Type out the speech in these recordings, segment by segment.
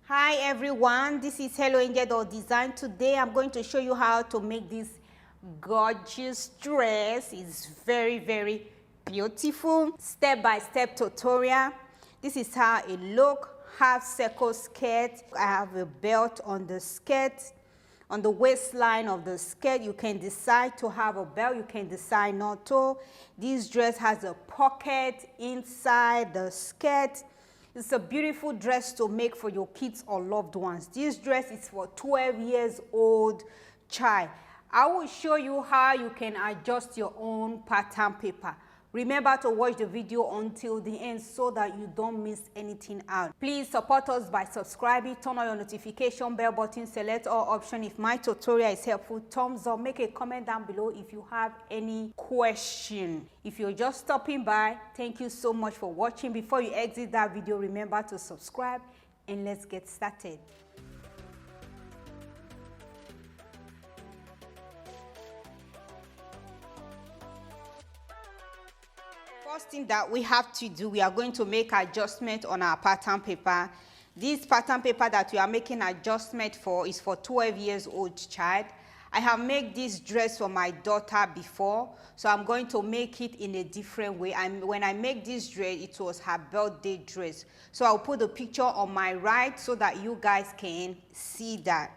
Hi everyone, this is Helloangel.design. Today I'm going to show you how to make this gorgeous dress. It's very beautiful. Step-by-step tutorial. This is how it looks. Half circle skirt. I have a belt on the skirt. On the waistline of the skirt, you can decide to have a belt, you can decide not to. This dress has a pocket inside the skirt. It's a beautiful dress to make for your kids or loved ones. This dress is for 12 years old child. I will show you how you can adjust your own pattern paper. Remember to watch the video until the end so that you don't miss anything out. Please support us by subscribing, turn on your notification bell button, select all options. If my tutorial is helpful, thumbs up, make a comment down below if you have any question. If you're just stopping by, thank you so much for watching. Before you exit that video, remember to subscribe and let's get started. First thing that we have to do, we are going to make adjustment on our pattern paper. This pattern paper that we are making adjustment for is for 12 years old child. I have made this dress for my daughter before, so I'm going to make it in a different way. And when I make this dress, it was her birthday dress. So I'll put the picture on my right so that you guys can see that.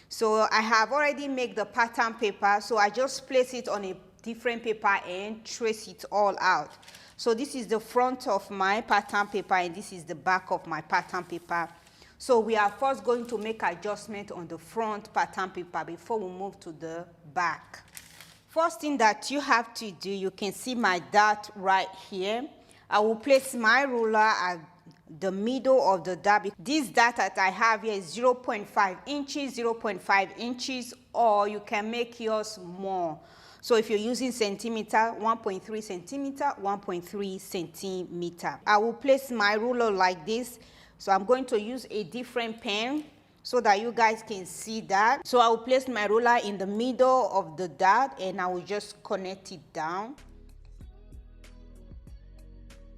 So I have already made the pattern paper, so I just place it on a different paper and trace it all out. So this is the front of my pattern paper and this is the back of my pattern paper. So we are first going to make adjustment on the front pattern paper before we move to the back. First thing that you have to do, you can see my dot right here. I will place my ruler at the middle of the dot. This dot that I have here is 0.5 inches, 0.5 inches, or you can make yours more. So if you're using centimeter, 1.3 centimeter, 1.3 centimeter. I will place my ruler like this. So I'm going to use a different pen so that you guys can see that. So I will place my ruler in the middle of the dot and I will just connect it down.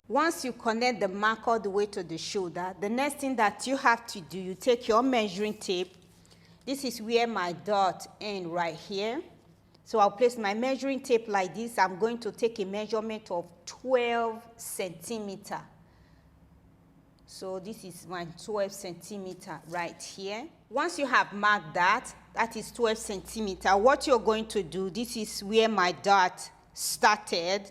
Once you connect the mark all the way to the shoulder, the next thing that you have to do, you take your measuring tape. This is where my dot ends right here. So I'll place my measuring tape like this. I'm going to take a measurement of 12 centimeter. So this is my 12 centimeter right here. Once you have marked that, that is 12 centimeter. What you're going to do, this is where my dot started.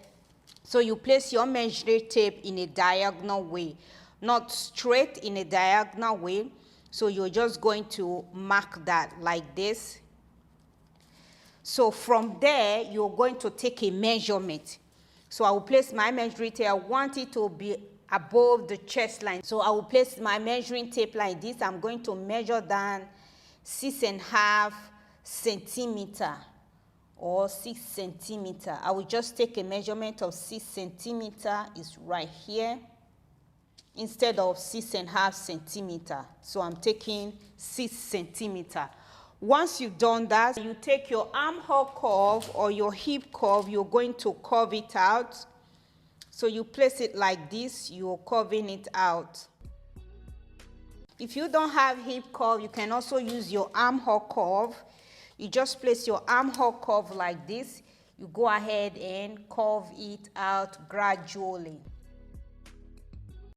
So you place your measuring tape in a diagonal way, not straight, in a diagonal way. So you're just going to mark that like this. So from there, you're going to take a measurement. So I will place my measuring tape. I want it to be above the chest line. So I will place my measuring tape like this. I'm going to measure down 6.5 centimeter or 6 centimeter. I will just take a measurement of 6 centimeter. It's right here instead of 6.5 centimeter. So I'm taking 6 centimeter. Once you've done that, you take your armhole curve or your hip curve, you're going to curve it out. So you place it like this, you're curving it out. If you don't have hip curve, you can also use your armhole curve. You just place your armhole curve like this. You go ahead and curve it out gradually.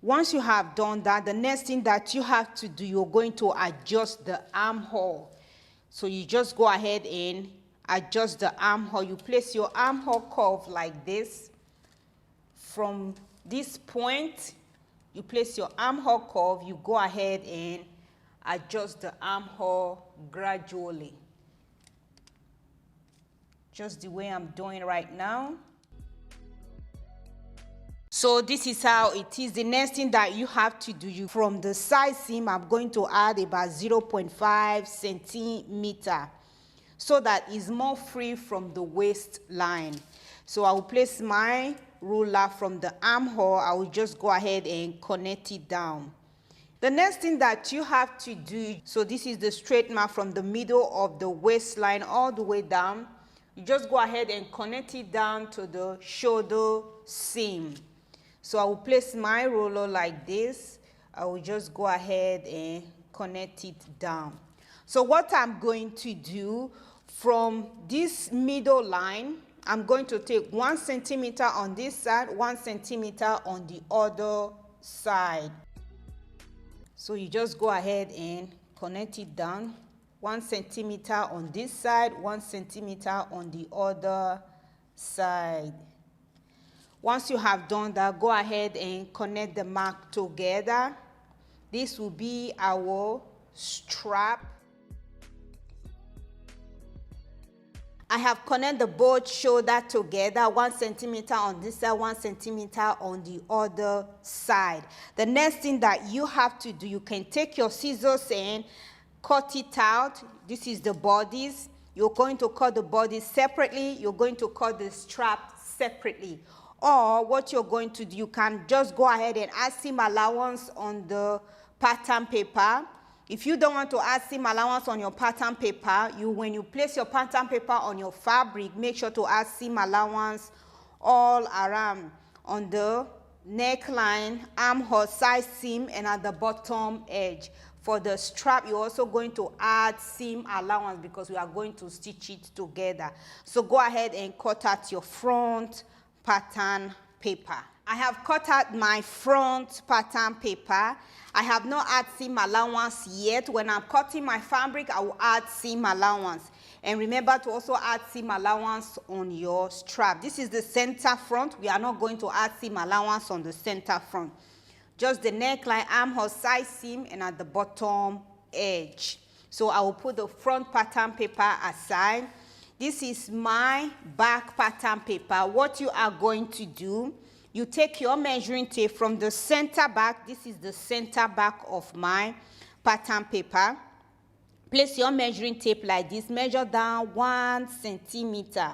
Once you have done that, the next thing that you have to do, you're going to adjust the armhole. So you just go ahead and adjust the armhole. You place your armhole curve like this. From this point, you place your armhole curve. You go ahead and adjust the armhole gradually. Just the way I'm doing right now. So this is how it is. The next thing that you have to do, from the side seam, I'm going to add about 0.5 centimeter so that it's more free from the waistline. So I will place my ruler from the armhole. I will just go ahead and connect it down. The next thing that you have to do, so this is the straight mark from the middle of the waistline all the way down. You just go ahead and connect it down to the shoulder seam. So I will place my ruler like this. I will just go ahead and connect it down. So what I'm going to do, from this middle line, I'm going to take 1 centimeter on this side, 1 centimeter on the other side. So you just go ahead and connect it down. 1 centimeter on this side, 1 centimeter on the other side. Once you have done that, go ahead and connect the mark together. This will be our strap. I have connected both shoulder together, 1 centimeter on this side, 1 centimeter on the other side. The next thing that you have to do, you can take your scissors and cut it out. This is the bodies. You're going to cut the bodies separately. You're going to cut the strap separately. Or what you're going to do, you can just go ahead and add seam allowance on the pattern paper. If you don't want to add seam allowance on your pattern paper, when you place your pattern paper on your fabric, make sure to add seam allowance all around on the neckline, armhole, side seam, and at the bottom edge. For the strap, you're also going to add seam allowance because we are going to stitch it together. So go ahead and cut out your front pattern paper. I have cut out my front pattern paper. I have not added seam allowance yet. When I'm cutting my fabric, I will add seam allowance. And remember to also add seam allowance on your strap. This is the center front. We are not going to add seam allowance on the center front. Just the neckline, armhole, side seam, and at the bottom edge. So I will put the front pattern paper aside. This is my back pattern paper. What you are going to do, you take your measuring tape from the center back. This is the center back of my pattern paper. Place your measuring tape like this. Measure down 1 centimeter.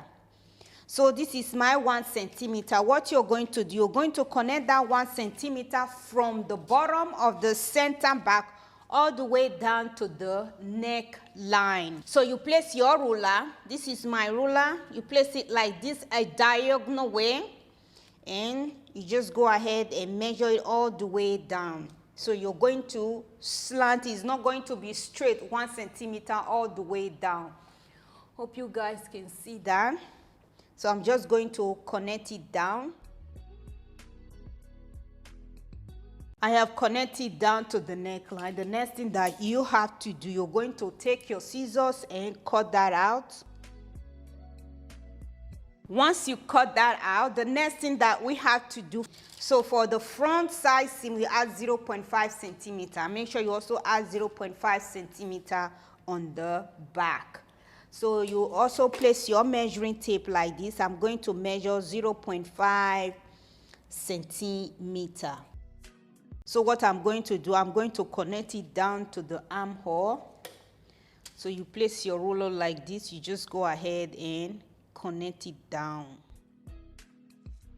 So this is my 1 centimeter. What you're going to do, you're going to connect that 1 centimeter from the bottom of the center back all the way down to the neckline. So you place your ruler. This is my ruler. You place it like this, a diagonal way. And you just go ahead and measure it all the way down. So you're going to slant. It's not going to be straight 1 centimeter all the way down. Hope you guys can see that. So I'm just going to connect it down. I have connected down to the neckline. The next thing that you have to do, you're going to take your scissors and cut that out. Once you cut that out, the next thing that we have to do, so for the front side seam, we add 0.5 centimeter. Make sure you also add 0.5 centimeter on the back. So you also place your measuring tape like this. I'm going to measure 0.5 centimeter. So what I'm going to do, I'm going to connect it down to the armhole. So you place your ruler like this. You just go ahead and connect it down.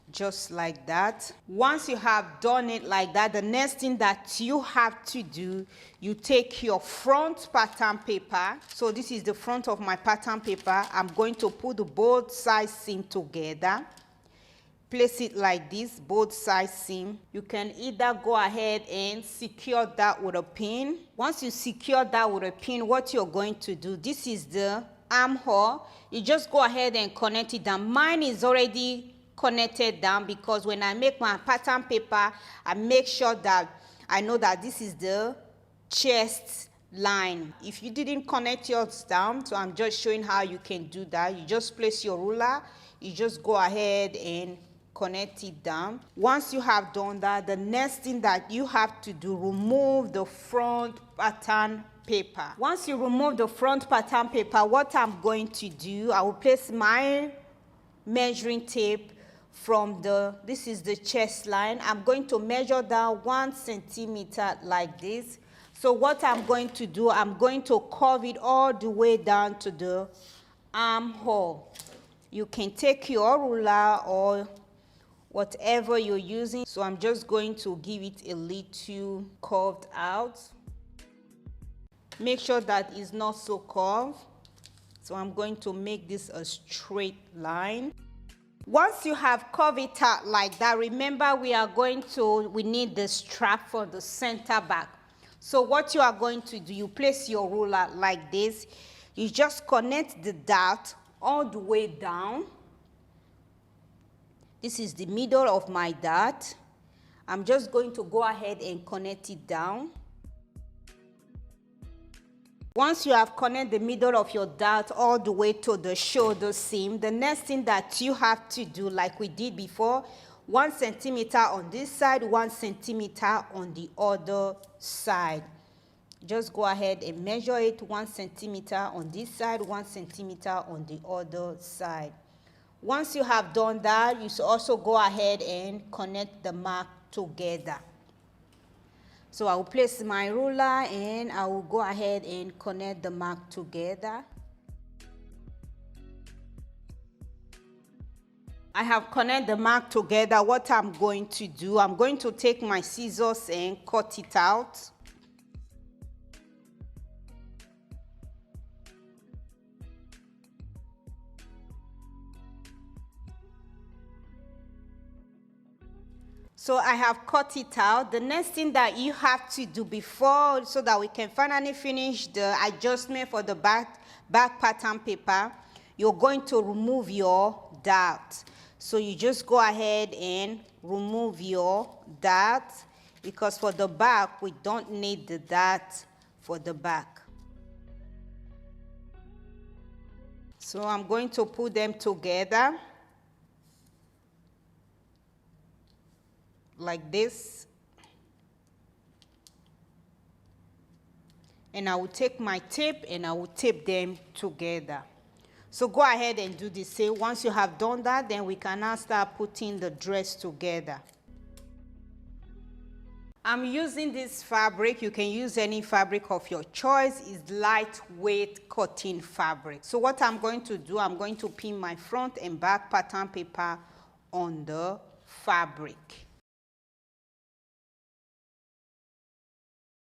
Just like that. Once you have done it like that, the next thing that you have to do, you take your front pattern paper. So this is the front of my pattern paper. I'm going to put both sides seam together. Place it like this, both sides seam. You can either go ahead and secure that with a pin. Once you secure that with a pin, what you're going to do, this is the armhole. You just go ahead and connect it down. Mine is already connected down because when I make my pattern paper, I make sure that I know that this is the chest line. If you didn't connect yours down, so I'm just showing how you can do that. You just place your ruler, you just go ahead and connect it down. Once you have done that, the next thing that you have to do, remove the front pattern paper. Once you remove the front pattern paper, what I'm going to do, I will place my measuring tape from this is the chest line. I'm going to measure down 1 centimeter like this. So what I'm going to do, I'm going to curve it all the way down to the armhole. You can take your ruler or whatever you're using. So I'm just going to give it a little curved out. Make sure that it's not so curved. So I'm going to make this a straight line. Once you have curved it out like that, remember we need the strap for the center back. So what you are going to do, you place your ruler like this. You just connect the dart all the way down. This is the middle of my dart. I'm just going to go ahead and connect it down. Once you have connected the middle of your dart all the way to the shoulder seam, the next thing that you have to do, like we did before, 1 centimeter on this side, 1 centimeter on the other side. Just go ahead and measure it, 1 centimeter on this side, 1 centimeter on the other side. Once you have done that, you should also go ahead and connect the mark together. So I will place my ruler and I will go ahead and connect the mark together. I have connected the mark together. What I'm going to do, I'm going to take my scissors and cut it out. So I have cut it out. The next thing that you have to do before, so that we can finally finish the adjustment for the back pattern paper, you're going to remove your dart. So you just go ahead and remove your dart, because for the back, we don't need the dart for the back. So I'm going to put them together like this, and I will take my tape and I will tape them together. So go ahead and do the same. Once you have done that, then we can now start putting the dress together. I'm using this fabric. You can use any fabric of your choice. It's lightweight cotton fabric. So what I'm going to do, I'm going to pin my front and back pattern paper on the fabric.